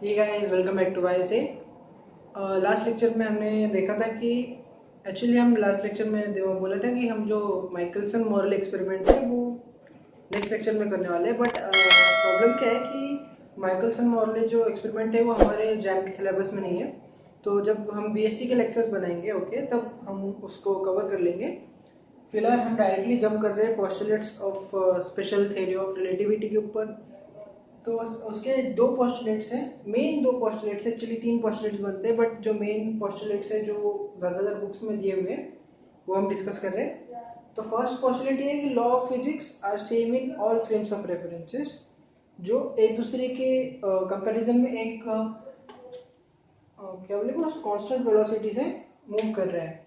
Hey guys, welcome back to वाई से। Last lecture में हमने देखा था कि एक्चुअली हम लास्ट लेक्चर में बोला था कि हम जो माइकलसन मॉरल एक्सपेरिमेंट है वो नेक्स्ट लेक्चर में करने वाले हैं। बट प्रॉब्लम क्या है कि माइकलसन मॉरल जो एक्सपेरिमेंट है वो हमारे जैम के सिलेबस में नहीं है। तो जब हम बीएससी के लेक्चर्स बनाएंगे ओके तब हम उसको कवर कर लेंगे। फिलहाल हम डायरेक्टली जंप कर रहे हैं postulates of special theory of relativity के ऊपर। तो उसके दो पोस्टुलेट्स हैं, मेन दो पोस्टुलेट्स, एक्चुअली तीन पोस्टुलेट्स बनते हैं बट जो मेन पोस्टुलेट्स है जो ज़्यादातर बुक्स में दिए हुए हैं वो हम डिस्कस कर रहे हैं। तो फर्स्ट पोस्टुलेट ये है कि law of physics are same in all frames of references, जो एक दूसरे के कंपैरिजन में एक क्या बोले कांस्टेंट वेलोसिटी से मूव कर रहा है।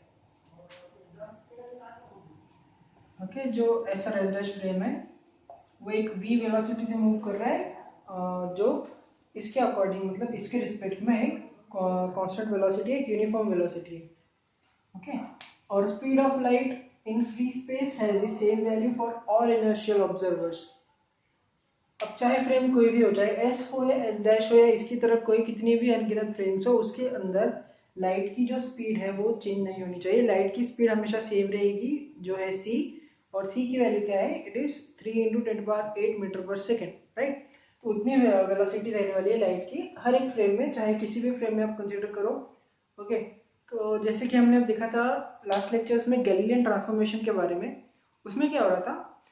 ओके, जो S R S dash frame है वो एक v वेलोसिटी से मूव कर रहा है, जो इसके अकॉर्डिंग मतलब इसके रिस्पेक्ट में एक कांस्टेंट वेलोसिटी है, एक यूनिफॉर्म वेलोसिटी है। ओके, और speed of light in free space has the same value for all inertial observers. अब चाहे फ्रेम कोई भी हो, चाहे एस हो या एस डैश हो या इसकी तरफ कोई कितनी भी अनगिनत फ्रेम्स हो, उसके अंदर लाइट की जो स्पीड है वो चेंज नहीं होनी चाहिए। लाइट की स्पीड हमेशा सेम रहेगी, जो है c, और c की वैल्यू क्या है, इट इज 3 इंटू 10⁸ मीटर पर सेकेंड, राइट। तो उतनी वेलोसिटी रहने वाली है लाइट की हर एक फ्रेम में, चाहे किसी भी फ्रेम में आप कंसिडर करो। ओके, तो जैसे कि हमने अब देखा था लास्ट लेक्चर्स में गैलीलियन ट्रांसफॉर्मेशन के बारे में, उसमें क्या हो रहा था,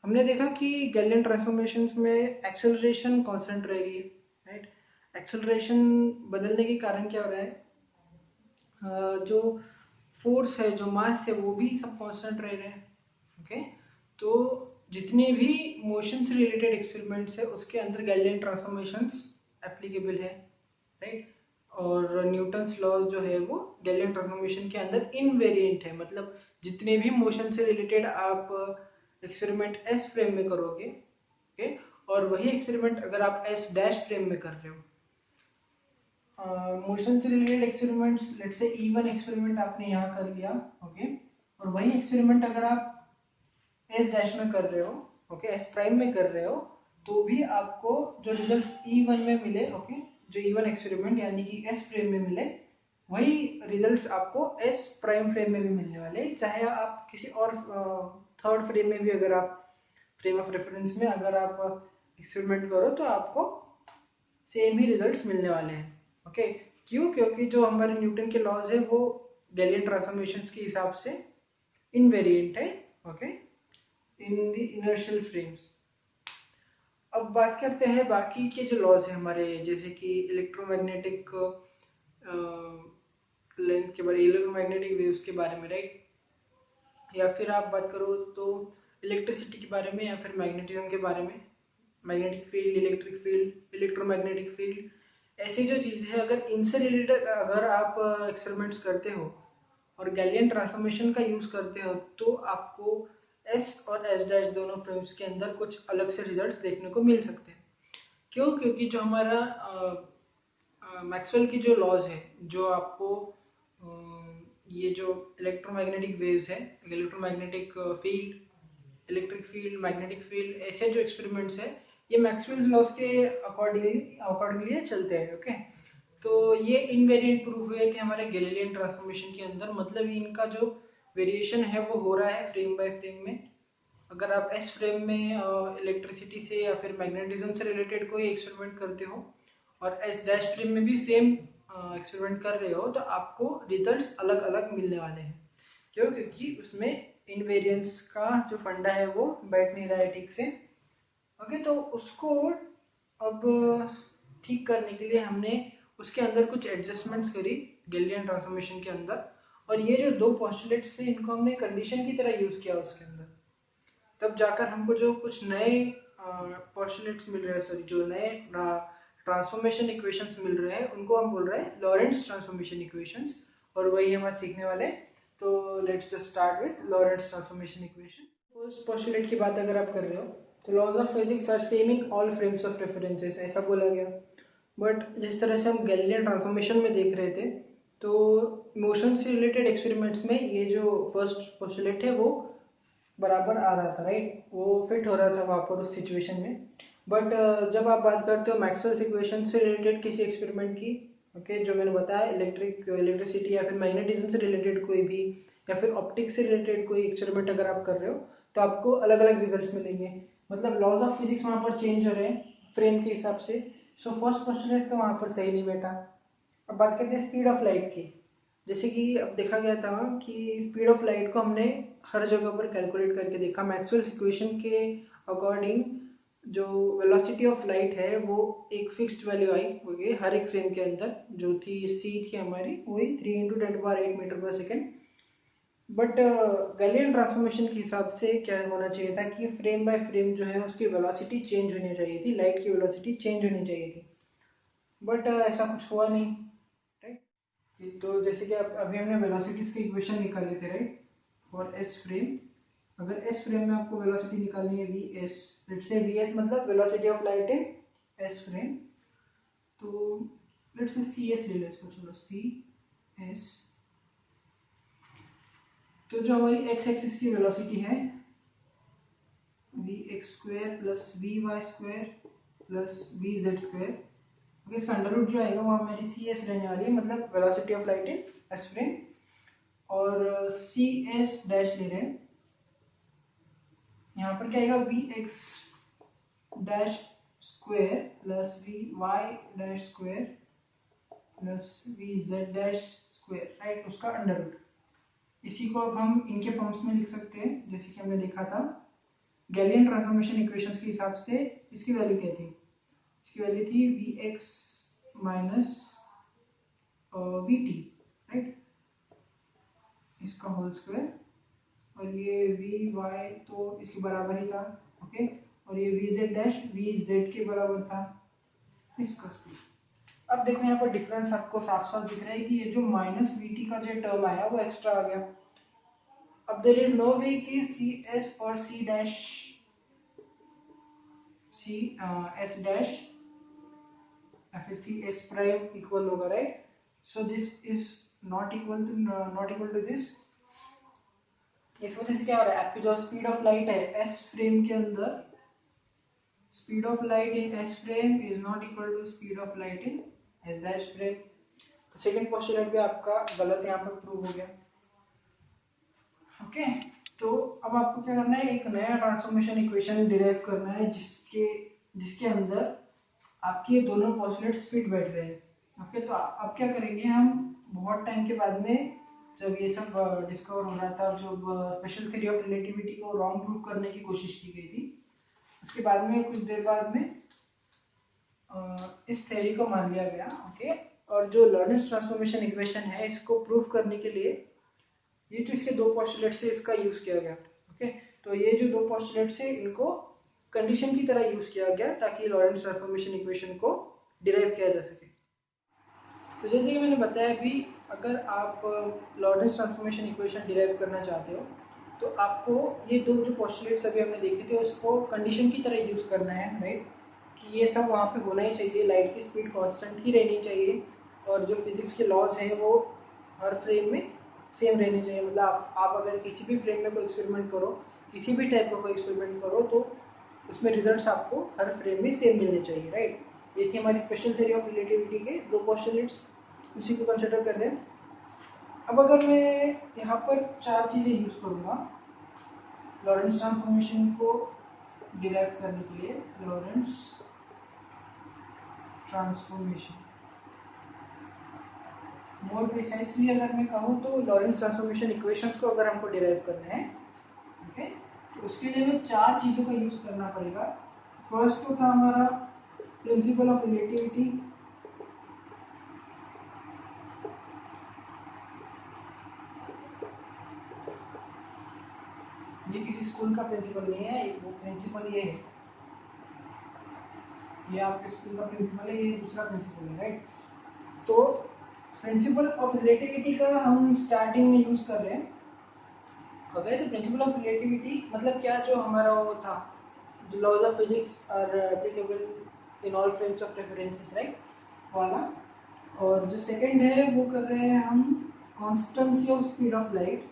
हमने देखा कि गैलीलियन ट्रांसफॉर्मेशंस में एक्सेलरेशन कांस्टेंट रहेगी, राइट। एक्सेलरेशन बदलने के कारण क्या हो रहा है, जो फोर्स है, जो मास है, वो भी सब कांस्टेंट रह रहे हैं। ओके, तो जितने भी मोशन से रिलेटेड एक्सपेरिमेंट्स है उसके अंदर गैलीलियन ट्रांसफॉर्मेशंस एप्लीकेबल है, राइट। और न्यूटन्स लॉ जो है वो गैलीलियन ट्रांसफॉर्मेशन के अंदर इनवेरिएंट है, मतलब जितने भी मोशन से रिलेटेड आप एक्सपेरिमेंट एस फ्रेम में करोगे, ओके, और वही एक्सपेरिमेंट अगर आप एस डैश फ्रेम में कर रहे हो, मोशन से related experiments, let's say E1 experiment आपने यहाँ कर लिया, ओके, और वही एक्सपेरिमेंट अगर आप एस डैश में कर रहे हो, ओके, एस प्राइम में कर रहे हो, तो भी आपको जो रिजल्ट E1 में मिले, ओके, जो E1 एक्सपेरिमेंट यानी कि एस फ्रेम में मिले, वही रिजल्ट्स आपको एस प्राइम फ्रेम में भी मिलने वाले, चाहे आप किसी और थर्ड फ्रेम में भी, अगर आप फ्रेम ऑफ रेफरेंस में अगर आप एक्सपेरिमेंट करो तो आपको सेम ही रिजल्ट्स मिलने वाले हैं। ओके, क्यों? क्योंकि जो हमारे न्यूटन के लॉज है वो गैलीलियन ट्रांसफॉर्मेशंस के हिसाब से इनवेरिएंट है, okay, in the inertial frames. अब बात करते हैं बाकी के जो लॉज है हमारे, जैसे कि इलेक्ट्रोमैग्नेटिक लेंथ के बारे, इलेक्ट्रोमैग्नेटिक वेव्स के बारे में, राइट। या फिर आप बात करो तो इलेक्ट्रिसिटी के बारे में, या फिर मैग्नेटिज्म के बारे में, magnetic field, electric field, electromagnetic field, ऐसी जो चीज़ है, अगर इनसे रिलेटेड अगर आप एक्सपेरिमेंट्स करते हो और गैलियन ट्रांसफॉर्मेशन का यूज़ करते हो, तो आपको एस और एस डैश दोनों फ्रेम्स के अंदर कुछ अलग से रिजल्ट्स देखने को मिल सकते हैं। क्यों? क्योंकि जो हमारा मैक्सवेल की जो लॉज है, जो आपको ये जो इलेक्ट्रोमैग्नेटिक वेव्स है, electromagnetic field, electric field, magnetic field, ऐसे जो एक्सपेरिमेंट्स है ये मैक्सवेल लॉज के अकॉर्डिंगली चलते हैं। ओके, तो ये इनवेरिएंट प्रूफ हुए थे हमारे गैलीलियन ट्रांसफॉर्मेशन के अंदर, मतलब इनका जो वेरिएशन है वो हो रहा है फ्रेम बाय फ्रेम में। अगर आप एस फ्रेम में इलेक्ट्रिसिटी से या फिर मैग्नेटिज्म से रिलेटेड कोई एक्सपेरिमेंट करते हो और एस डैश फ्रेम में भी सेम एक्सपेरिमेंट कर रहे हो, तो आपको रिजल्ट्स अलग अलग मिलने वाले हैं। क्यों? क्योंकि उसमें इनवेरियंस का जो फंडा है वो बैठ नहीं रहा है ठीक से। ओके, तो उसको अब ठीक करने के लिए हमने उसके अंदर कुछ एडजस्टमेंट्स करी गैलीलियन ट्रांसफॉर्मेशन के अंदर, और ये जो दो पोस्टुलेट्स थे इनको हमने कंडीशन की तरह यूज किया उसके अंदर। तब जाकर हमको जो कुछ नए पोस्टुलेट्स मिल रहे हैं, सॉरी, जो नए ट्रांसफॉर्मेशन इक्वेशंस मिल रहे हैं उनको हम बोल रहे हैं लॉरेंट्ज ट्रांसफॉर्मेशन इक्वेशंस, और वही हम आज सीखने वाले हैं। तो let's just start with Lorentz transformation equation. First postulate की बात अगर आप कर रहे हो तो laws of physics are same in all frames of references, ऐसा बोला गया। बट जिस तरह से हम गैलीलियन ट्रांसफॉर्मेशन में देख रहे थे, तो मोशन से रिलेटेड एक्सपेरिमेंट्स में ये जो फर्स्ट पोस्टुलेट है वो बराबर आ रहा था, राइट, वो फिट हो रहा था वहाँ पर उस सिचुएशन में। बट जब आप बात करते हो मैक्सवेल्स इक्वेशन से रिलेटेड किसी एक्सपेरिमेंट की, ओके, जो मैंने बताया इलेक्ट्रिसिटी या फिर मैग्नेटिज्म से रिलेटेड कोई भी, या फिर ऑप्टिक्स से रिलेटेड कोई एक्सपेरिमेंट अगर आप कर रहे हो, तो आपको अलग अलग रिजल्ट्स मिलेंगे। मतलब लॉज ऑफ फिजिक्स वहाँ पर चेंज हो रहे हैं फ्रेम के हिसाब से। सो फर्स्ट पोस्टुलेट तो वहाँ पर सही नहीं बैठा। अब बात करते हैं स्पीड ऑफ लाइट की। जैसे कि अब देखा गया था कि स्पीड ऑफ लाइट को हमने हर जगह पर कैलकुलेट करके देखा मैक्सवेल्स इक्वेशन के अकॉर्डिंग। जो वेलोसिटी ऑफ लाइट है वो एक फिक्स्ड वैल्यू आई होगी हर एक फ्रेम के अंदर, जो थी सी थी हमारी, वही 3 × 10⁸ मीटर पर सेकेंड। बट गैलिलियन ट्रांसफॉर्मेशन के हिसाब से क्या होना चाहिए था कि फ्रेम बाय फ्रेम जो है उसकी वेलोसिटी चेंज होनी चाहिए थी, लाइट की वेलोसिटी चेंज होनी चाहिए थी। बट ऐसा कुछ हुआ नहीं, राइट। तो जैसे कि अभी हमने वेलोसिटीज की इक्वेशन निकाले थे, राइट, फॉर एस फ्रेम। अगर एस फ्रेम में आपको वेलोसिटी निकालनी है V S, let's say V S मतलब velocity of light in S frame, तो लेट्स से सी एस ले लो इसको, चलो सी एस। तो जो हमारी एक्स एक्सिस की वेलोसिटी है V X square plus V Y square plus V Z square, इसका अंडर रूट जो आएगा वो हमारी सी एस रहने वाली है, मतलब velocity of light in S frame. और सी एस डैश ले रहे हैं, यहाँ पर क्या आएगा V X dash square plus V Y dash square plus V Z dash square, right, उसका अंडर रूट। इसी को अब हम इनके फॉर्म्स में लिख सकते हैं, जैसे कि हमने देखा था गैलिलियन ट्रांसफॉर्मेशन इक्वेशंस के हिसाब से। इसकी वैल्यू क्या थी? इसकी वैल्यू थी V X minus V T, right, इसका होल स्क्वायर, और ये वी वाई तो इसके बराबर ही था, ओके, और ये we Z dash V Z के बराबर था, इसका स्क्वायर। अब देखो यहाँ पर डिफरेंस आपको साफ साफ दिख रहा है कि ये जो माइनस वी टी का जो टर्म आया वो एक्स्ट्रा आ गया। अब देयर इज नो वे कि सी एस और C dash C S dash या फिर सी एस प्राइम इक्वल होगा, right. So this is not equal to this. इस वजह से क्या हो रहा है, आपकी जो स्पीड ऑफ लाइट है एस फ्रेम के अंदर, speed of light in S frame is not equal to speed of light in S dash frame. Second postulate भी आपका गलत यहाँ पर प्रूव हो गया, ओके। तो अब आपको क्या करना है, एक नया ट्रांसफॉर्मेशन इक्वेशन डिराइव करना है जिसके अंदर आपके ये दोनों पोस्टुलेट्स फिट बैठ रहे हैं, ओके। तो अब क्या करेंगे हम, बहुत टाइम के बाद में जब ये सब डिस्कवर हो रहा था, जब स्पेशल थ्योरी ऑफ रिलेटिविटी को रॉन्ग प्रूव करने की कोशिश की गई थी, उसके बाद में कुछ देर बाद में इस थ्योरी को मान लिया गया, ओके। और जो लॉरेंट्ज ट्रांसफॉर्मेशन इक्वेशन है इसको प्रूव करने के लिए ये जो इसके दो पोस्टुलेट से इसका यूज किया गया, ओके। तो ये जो दो पोस्टुलेट से इनको कंडीशन की तरह यूज किया गया ताकि लॉरेंट्ज ट्रांसफॉर्मेशन इक्वेशन को डिराइव किया जा सके। तो जैसे कि मैंने बताया अभी, अगर आप लॉरेंट्ज ट्रांसफॉर्मेशन इक्वेशन डिराइव करना चाहते हो तो आपको ये दो जो पोस्टुलेट्स अभी हमने देखे थे उसको कंडीशन की तरह यूज करना है, राइट, कि ये सब वहाँ पे होना ही चाहिए, लाइट की स्पीड कांस्टेंट ही रहनी चाहिए, और जो फिजिक्स के लॉज हैं वो हर फ्रेम में सेम रहने चाहिए। मतलब आप अगर किसी भी फ्रेम में कोई एक्सपेरिमेंट करो, किसी भी टाइप का कोई एक्सपेरिमेंट करो, तो उसमें रिजल्ट्स आपको हर फ्रेम में सेम मिलने चाहिए, राइट। ये थी हमारी स्पेशल थ्योरी ऑफ रिलेटिविटी के दो पोस्टुलेट्स, उसी को कंसिडर कर रहे हैं। अब अगर मैं यहाँ पर चार चीज़ें यूज करूँगा लॉरेंट्ज ट्रांसफॉर्मेशन को डिराइव करने के लिए, लॉरेंट्ज ट्रांसफॉर्मेशन, मोर प्रिसाइसली अगर मैं कहूँ तो लॉरेंट्ज ट्रांसफॉर्मेशन इक्वेशंस को अगर हमको डिराइव करना है, ओके, तो उसके लिए हमें चार चीज़ों का यूज करना पड़ेगा। फर्स्ट तो था हमारा प्रिंसिपल ऑफ रिलेटिविटी, ये किसी स्कूल का प्रिंसिपल नहीं है, वो प्रिंसिपल ये है, ये आपके स्कूल का प्रिंसिपल है, ये दूसरा प्रिंसिपल है, राइट। तो प्रिंसिपल ऑफ रिलेटिविटी का हम स्टार्टिंग में यूज कर रहे हैं, ओके। तो प्रिंसिपल ऑफ रिलेटिविटी मतलब क्या, जो हमारा वो था, जो laws of physics are applicable in all frames of references, right, वाला। और जो सेकंड है वो कर रहे हैं हम constituency of speed of light,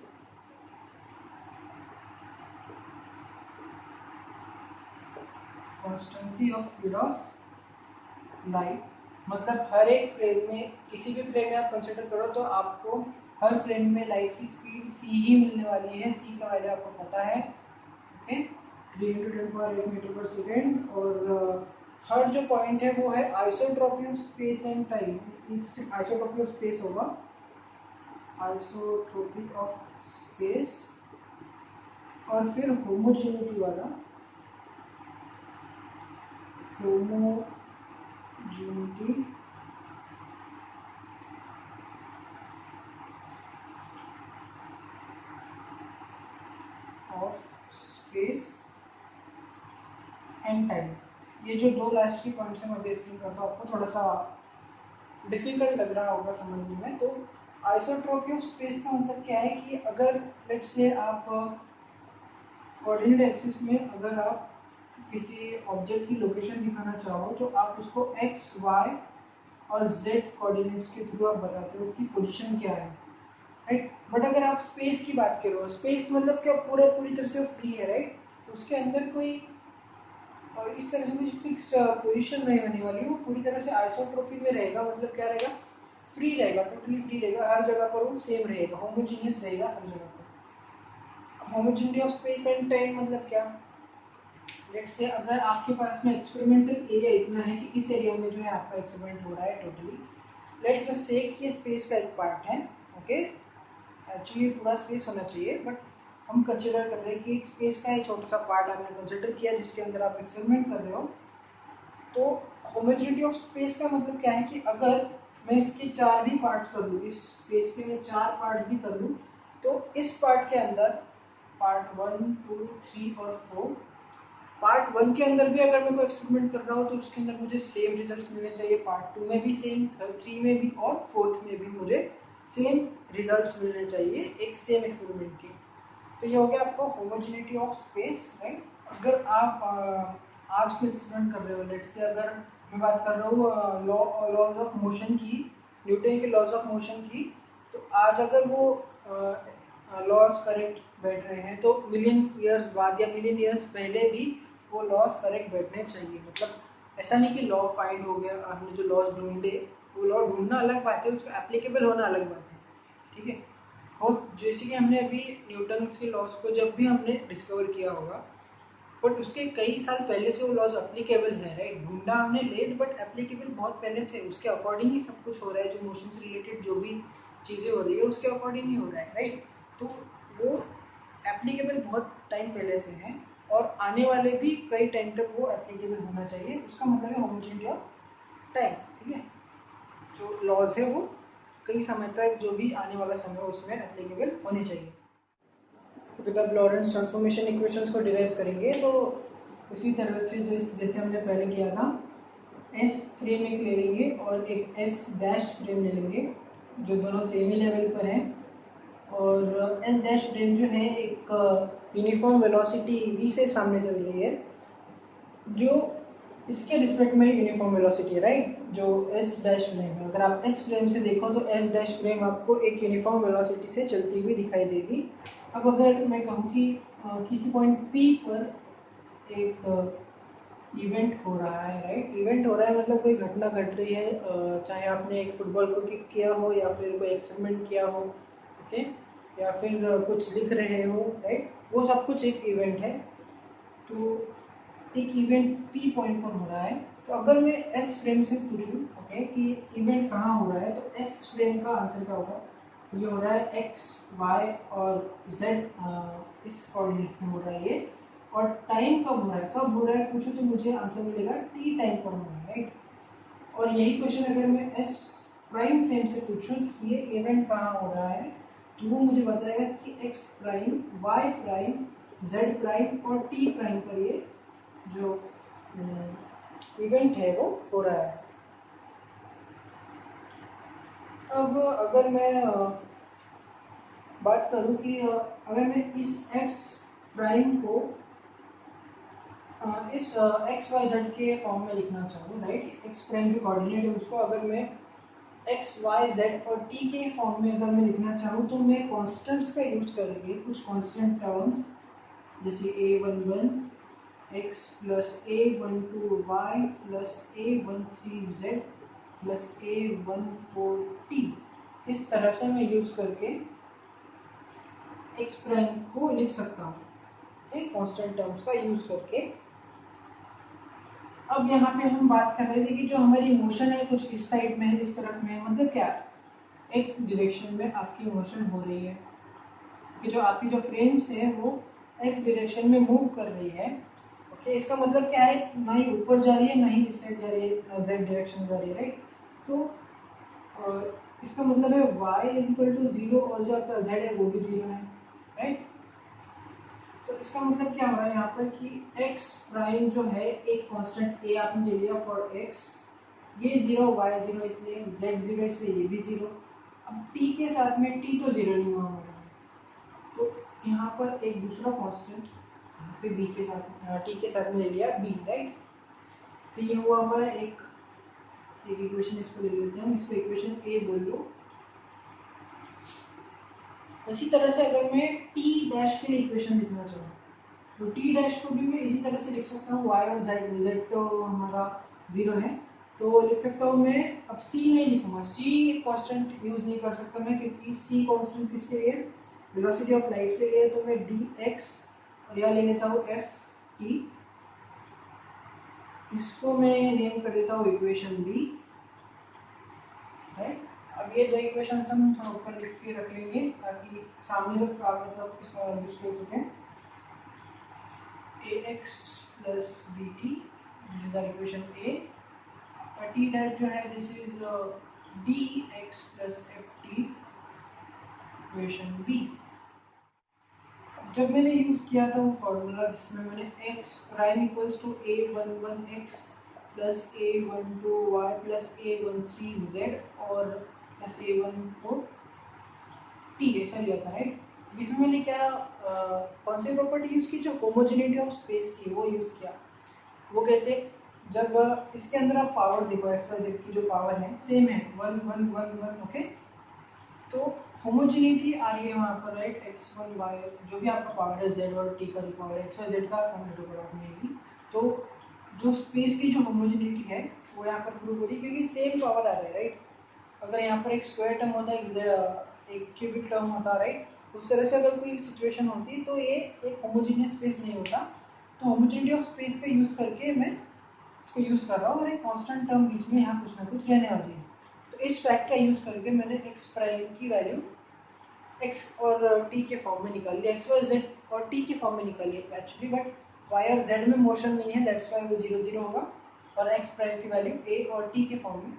constituency of speed of light, मतलब हर एक फ्रेम में, किसी भी फ्रेम में आप कंसिडर करो तो आपको हर फ्रेम में लाइट की स्पीड c ही मिलने वाली है। c का वैल्यू आपको पता है, ओके, 3 × 10⁸ मीटर पर सेकेंड। और थर्ड जो पॉइंट है वो है isotropy of space and time. सिर्फ आइसोट्रॉपी ऑफ स्पेस होगा, आइसोट्रॉपी ऑफ स्पेस, और फिर होमोजेनिटी वाला, homogeneity of space and time. ये जो दो लास्ट की पॉइंट्स हैं मैं अभी एक्सप्लेन करता हूँ, आपको थोड़ा सा डिफिकल्ट लग रहा होगा समझने में। तो आइसोट्रॉपी ऑफ स्पेस का मतलब क्या है कि अगर लेट्स से आप कोऑर्डिनेट एक्सिस में अगर आप किसी ऑब्जेक्ट की लोकेशन दिखाना चाहो तो आप उसको एक्स, वाई और जेड कोऑर्डिनेट्स के थ्रू आप बताते हो उसकी पोजीशन क्या है, राइट। बट अगर आप स्पेस की बात करो, स्पेस मतलब क्या, पूरी तरह से फ्री है, राइट। तो उसके अंदर कोई इस तरह से कुछ फिक्स पोजीशन नहीं होने वाली, वो पूरी तरह से आइसोट्रोपी में रहेगा। मतलब क्या रहेगा, फ्री रहेगा, टोटली फ्री रहेगा, हर जगह पर वो सेम रहेगा, होमोजीनियस रहेगा हर जगह पर। Homogeneity of space and time मतलब क्या, लेट्स से अगर आपके पास में एक्सपेरिमेंटल एरिया इतना है कि इस एरिया में जो है आपका एक्सपेरिमेंट हो रहा है टोटली, लेट्स जस्ट से कि स्पेस का एक पार्ट है, ओके, एक्चुअली पूरा स्पेस होना चाहिए बट हम कंसिडर कर रहे हैं कि स्पेस का एक छोटा सा पार्ट आपने कंसिडर किया जिसके अंदर आप एक्सपेरिमेंट कर रहे हो। तो होमोजेनिटी ऑफ स्पेस का मतलब क्या है कि अगर मैं इसके 4 भी पार्ट्स कर लूँ, इस स्पेस के मैं 4 पार्ट भी कर लूँ, तो इस पार्ट के अंदर पार्ट 1, 2, 3 और 4, पार्ट 1 के अंदर भी अगर मैं कोई एक्सपेरिमेंट कर रहा हूँ तो उसके अंदर मुझे सेम रिजल्ट्स मिलने चाहिए, पार्ट 2 में भी सेम, 3 में भी और 4th में भी मुझे सेम रिजल्ट्स मिलने चाहिए एक सेम एक्सपेरिमेंट के। तो ये हो गया आपको होमोजेनिटी ऑफ स्पेस, राइट। अगर आप आज को एक्सपेरिमेंट कर रहे हो, लेट्स से अगर मैं बात कर रहा हूँ लॉज ऑफ मोशन की, न्यूटन के लॉज ऑफ मोशन की, तो आज अगर वो लॉज करेक्ट बैठ रहे हैं तो मिलियन ईयर्स बाद या मिलियन ईयर्स पहले भी वो लॉज करेक्ट बैठने चाहिए। मतलब ऐसा नहीं कि लॉ फाइंड हो गया, आपने जो लॉज ढूंढे, वो लॉ ढूंढना अलग बात है, उसका एप्लीकेबल होना अलग बात है, ठीक है। और जैसे कि हमने अभी न्यूटन के लॉज को जब भी हमने डिस्कवर किया होगा, बट उसके कई साल पहले से वो लॉज एप्लीकेबल है, राइट। ढूंढा हमने लेट, बट एप्लीकेबल बहुत पहले से, उसके अकॉर्डिंग ही सब कुछ हो रहा है, जो मोशन से रिलेटेड जो भी चीज़ें हो रही है उसके अकॉर्डिंग ही हो रहा है, राइट। तो वो एप्लीकेबल बहुत टाइम पहले से है और आने वाले भी कई टाइम तक वो एप्लीकेबल होना चाहिए, उसका मतलब है होमोजेनिटी ऑफ टाइम, ठीक है। जो लॉज है वो कई समय तक, जो भी आने वाला समय उसमें एप्लीकेबल होने चाहिए। तो जब लॉरेंस ट्रांसफॉर्मेशन इक्वेशंस को डिराइव करेंगे तो उसी तरह से जैसे हमने पहले किया था, एस फ्रेम एक ले लेंगे और एक एस डैश फ्रेम ले लेंगे जो दोनों सेम ही लेवल पर हैं, और एस डैश फ्रेम जो है एक यूनिफॉर्म वेलोसिटी v से सामने चल रही है, जो इसके रिस्पेक्ट में यूनिफॉर्म वेलोसिटी है, राइट। जो एस डैश फ्रेम है, अगर आप एस फ्रेम से देखो तो एस डैश फ्रेम आपको एक यूनिफॉर्म वेलोसिटी से चलती हुई दिखाई देगी। अब अगर मैं कहूँ कि किसी पॉइंट P पर एक इवेंट हो रहा है, राइट। इवेंट हो रहा है मतलब कोई घटना घट रही है, चाहे आपने एक फुटबॉल को किक किया हो या फिर कोई एक्सपेरिमेंट किया हो, ओके, या फिर कुछ लिख रहे हो, राइट, वो सब कुछ एक इवेंट है। तो एक इवेंट P पॉइंट पर हो रहा है, तो अगर मैं S फ्रेम से पूछूं, ओके, कि इवेंट कहाँ हो रहा है, तो S फ्रेम का आंसर क्या होगा, ये हो रहा है X, Y और Z, इस कोऑर्डिनेट में हो रहा है ये। और टाइम कब हो रहा है, कब हो रहा है पूछो तो मुझे आंसर मिलेगा T टाइम पर हो रहा है, राइट। और यही क्वेश्चन अगर मैं S प्राइम फ्रेम से पूछूं कि ये इवेंट कहाँ हो रहा है, तो वो मुझे बताएगा कि X prime, Y prime, Z prime और T प्राइम पर ये जो इवेंट है वो हो रहा है। अब अगर मैं बात करूं कि अगर मैं इस x प्राइम को इस एक्स वाई जेड के फॉर्म में लिखना चाहूँ, राइट, एक्स प्राइम जो कोऑर्डिनेट है उसको अगर मैं एक्स वाई जेड और टी के फॉर्म में अगर मैं लिखना चाहूँ तो मैं कॉन्स्टेंट्स का यूज करेंगे, कुछ कॉन्स्टेंट टर्म्स जैसे a11, x plus a12y plus a13z plus a14t, इस तरह से मैं यूज करके एक्स प्राइम को लिख सकता हूँ, कांस्टेंट टर्म्स का यूज करके। अब यहाँ पे हम बात कर रहे थे कि जो हमारी मोशन है कुछ इस साइड में है, इस तरफ में है, मतलब क्या, एक्स डायरेक्शन में आपकी मोशन हो रही है, कि जो आपकी जो फ्रेम्स है वो एक्स डायरेक्शन में मूव कर रही है। ओके, इसका मतलब क्या है, ना ही ऊपर जा रही है ना ही इस साइड जा रही है, जेड डायरेक्शन जा रही है, राइट। तो इसका मतलब है y इज इक्वल टू 0 और जो आपका z है वो भी 0 है, राइट। तो इसका मतलब क्या हो रहा है यहाँ पर कि x प्राइम जो है एक कांस्टेंट a आपने ले लिया फॉर x, ये 0 y 0 इसलिए z 0 इसलिए ये भी 0। अब t के साथ में t तो 0 नहीं हुआ हमारा, तो यहाँ पर एक दूसरा कांस्टेंट यहाँ पे b के साथ t के साथ में ले लिया b, राइट। तो ये हुआ हमारा एक इक्वेशन, इसको ले लेते हैं, इसको इक्वेशन a बोल लो। इसी तरह से अगर मैं t डैश के लिए इक्वेशन लिखना चाहूँ तो t डैश को भी मैं इसी तरह से लिख सकता हूँ, y और z तो हमारा 0 है, तो लिख सकता हूँ मैं। अब c नहीं लिखूंगा, c कांस्टेंट यूज नहीं कर सकता मैं, क्योंकि c कांस्टेंट किसके लिए, वेलोसिटी ऑफ लाइट के लिए, तो मैं dx और यहाँ ले लेता हूँ ft, इसको मैं नेम कर देता हूँ इक्वेशन b, राइट। अब ये दो इक्वेशन हम थोड़ा ऊपर लिख के रख लेंगे ताकि सामने जब मतलब इसका यूज कर सकें। ax plus bt, this is our equation a, और t dash जो है this is dx plus ft, equation b। जब मैंने यूज किया था वो फॉर्मूला जिसमें मैंने x prime equals to a11x plus a12y plus a13z और प्लस a14 t ऐसा लिया था, राइट। इसमें मैंने क्या कौन सी प्रॉपर्टी यूज की, जो होमोजेनिटी ऑफ स्पेस थी वो यूज किया। वो कैसे, जब इसके अंदर आप पावर देखो, एक्स वाई जेड की जो पावर है सेम है 1 1 1 1, ओके। तो होमोजेनिटी आ रही है वहाँ पर, राइट, एक्स वन वाई जो भी आपका पावर है, जेड और टी का जो पावर है, एक्स वाई जेड का कंप्यूटर आपने भी, तो जो स्पेस की जो होमोजेनिटी है वो यहाँ पर प्रूव हो रही है, क्योंकि सेम पावर आ रहा है, राइट। अगर यहाँ पर एक स्क्वायर टर्म होता है, एक क्यूबिक टर्म होता है, राइट, उस तरह से अगर कोई सिचुएशन होती तो ये एक होमोजेनियस स्पेस नहीं होता। तो होमोजेनिटी ऑफ स्पेस का यूज करके मैं इसको यूज कर रहा हूँ, और एक कांस्टेंट टर्म बीच में यहाँ कुछ ना कुछ रहने वाली है। तो इस फैक्ट का यूज करके मैंने एक्स प्राइम की वैल्यू एक्स और टी के फॉर्म में निकाल लिया, एक्स वाई जेड और टी के फॉर्म में निकाल लिया एक्चुअली, बट वाई और जेड में मोशन नहीं है, दैट्स वाई वो 0 0 होगा, और एक्स प्राइम की वैल्यू ए और टी के फॉर्म में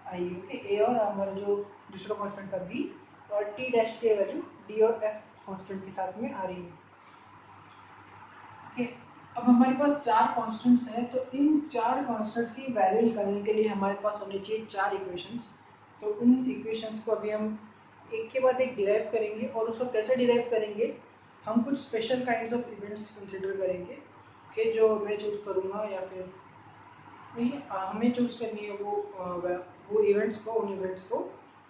आई, ओके। ए और हमारा जो दूसरा कांस्टेंट था बी, और टी डैश की वैल्यू डी और एफ कांस्टेंट के साथ में आ रही है, ओके। अब हमारे पास चार कांस्टेंट्स हैं, तो इन चार कांस्टेंट्स की वैल्यू निकालने के लिए हमारे पास होनी चाहिए चार इक्वेशंस। तो उन इक्वेशंस को अभी हम एक के बाद एक डिराइव करेंगे, और उसको कैसे डिराइव करेंगे, हम कुछ special kinds of events consider करेंगे, कि जो मैं चूज करूँगा, या फिर नहीं हमें चूज करनी है वो इवेंट्स को, उन इवेंट्स को,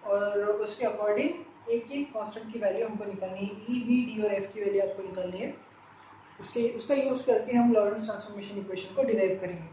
और उसके अकॉर्डिंग एक एक कांस्टेंट की वैल्यू हमको निकालनी है, ई बी डी और एफ की वैल्यू आपको निकालनी है, उसका यूज करके हम लॉरेंस ट्रांसफॉर्मेशन इक्वेशन को डिराइव करेंगे।